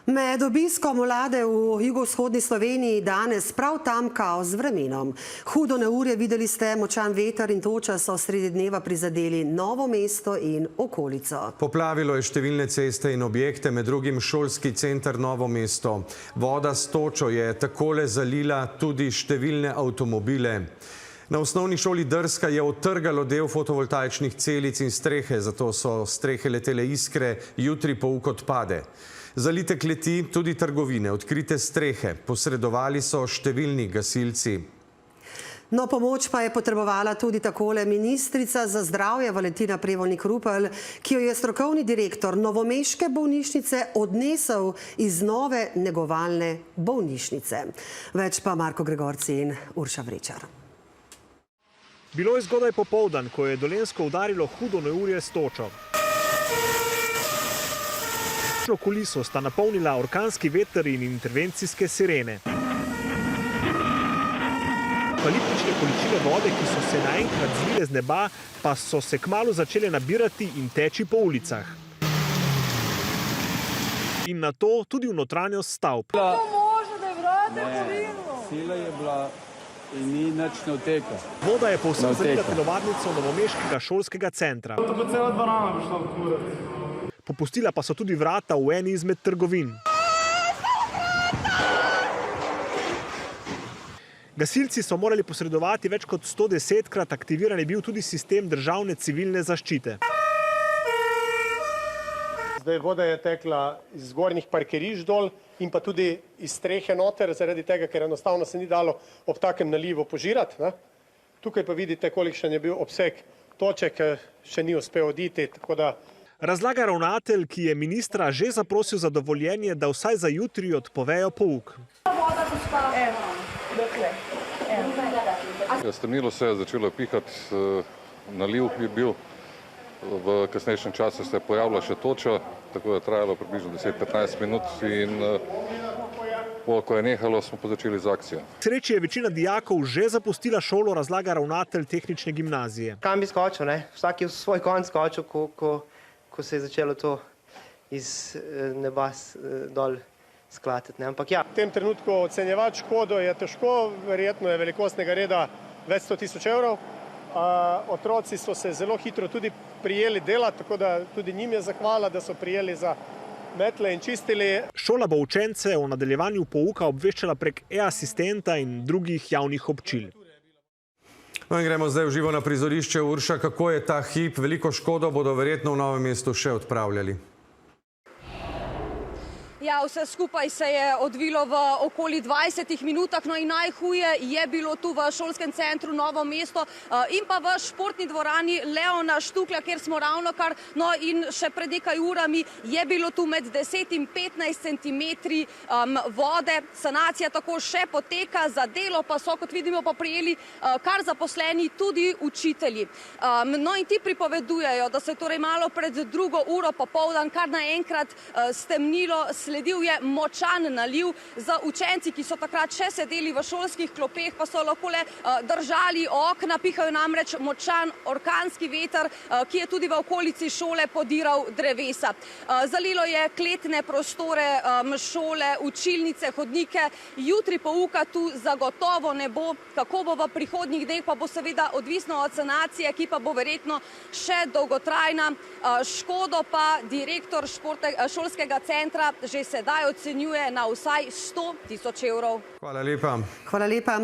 Med obiskom vlade v jugovzhodni Sloveniji danes prav tam kaos z vremenom. Hudo neurje, videli ste, močan veter in toča so sredi dneva prizadeli Novo mesto in okolico. Poplavilo je številne ceste in objekte, med drugim šolski center Novo mesto. Voda s točo je takole zalila tudi številne avtomobile. Na osnovni šoli Drska je odtrgalo del fotovoltaičnih celic in strehe, zato so strehe letele iskre, jutri pouk odpade. Zalite kleti, tudi trgovine, odkrite strehe. Posredovali so številni gasilci. No, pomoč pa je potrebovala tudi takole ministrica za zdravje Valentina Prevolnik-Rupel, ki jo je strokovni direktor novomeške bolnišnice odnesel iz nove negovalne bolnišnice. Več pa Marko Gregorci in Urša Vrečar. Bilo je zgodaj popoldan, ko je Dolenjsko udarilo hudo neurje s točo. Kuliso sta napolnila orkanski veter in intervencijske sirene. Apokaliptične količine vode, ki so se naenkrat zlile z neba, pa so se kmalu začele nabirati in teči po ulicah. In nato tudi v notranjost stavb. Sila je bila in ni nič ne odteka. Voda je povsem zalila telovadnico novomeškega šolskega centra. Popustila pa so tudi vrata v eni izmed trgovin. Gasilci so morali posredovati več kot 110-krat, aktiviran je bil tudi sistem državne civilne zaščite. Zdaj voda je tekla iz zgornjih parkirišč dol in pa tudi iz strehe noter, zaradi tega, ker enostavno se ni dalo ob takem nalivu požirati. Tukaj pa vidite, kolikšen je bil obseg toče, ki še ni uspel oditi, tako da razlaga ravnatelj, ki je ministra že zaprosil za dovoljenje, da vsaj za jutri odpovejo pouk. Strnilo se je, začelo pihati, naliv je bil, v kasnejšem času se je pojavila še toča, tako je trajalo približno 10-15 minut in ko je nehalo, smo pa začeli z akcijo. K sreči je večina dijakov že zapustila šolo, razlaga ravnatelj tehnične gimnazije. Kam bi skočil, ne? Vsak je v svoj konc skočil, ko se je začelo to iz neba dol sklatiti. Ampak ja. V tem trenutku ocenjevati škodo je težko, verjetno je velikostnega reda več 100 000 evrov. Otroci so se zelo hitro tudi prijeli delati, tako da tudi njim je zahvala, da so prijeli za metle in čistili. Šola bo učence o nadaljevanju pouka obveščala prek e-asistenta in drugih javnih občil. No in gremo zdaj v živo na prizorišče. Urša, kako je ta hip? Veliko škodo bodo verjetno v Novem mestu še odpravljali. Ja, vse skupaj se je odvilo v okoli 20 minutah, no in najhuje je bilo tu v šolskem centru Novo mesto in pa v športni dvorani Leona Štuklja, kjer smo ravnokar, no in še pred nekaj urami je bilo tu med 10 in 15 centimetri vode. Sanacija tako še poteka, za delo pa so, kot vidimo, pa prijeli kar zaposleni, tudi učitelji. No in ti pripovedujejo, da se torej malo pred 2. uro popoldan kar naenkrat stemnilo, sledil je močan naliv. Za učenci, ki so takrat še sedeli v šolskih klopeh, pa so lahko le držali okna, pihajo namreč močan orkanski veter, ki je tudi v okolici šole podiral drevesa. Zalilo je kletne prostore šole, učilnice, hodnike. Jutri pouka tu zagotovo ne bo. Kako bo v prihodnjih dneh, pa bo seveda odvisno od sanacije, ki pa bo verjetno še dolgotrajna. Škodo pa direktor šolskega centra že sedaj ocenjuje na vsaj 100 000 evrov. Hvala lepa. Hvala lepa.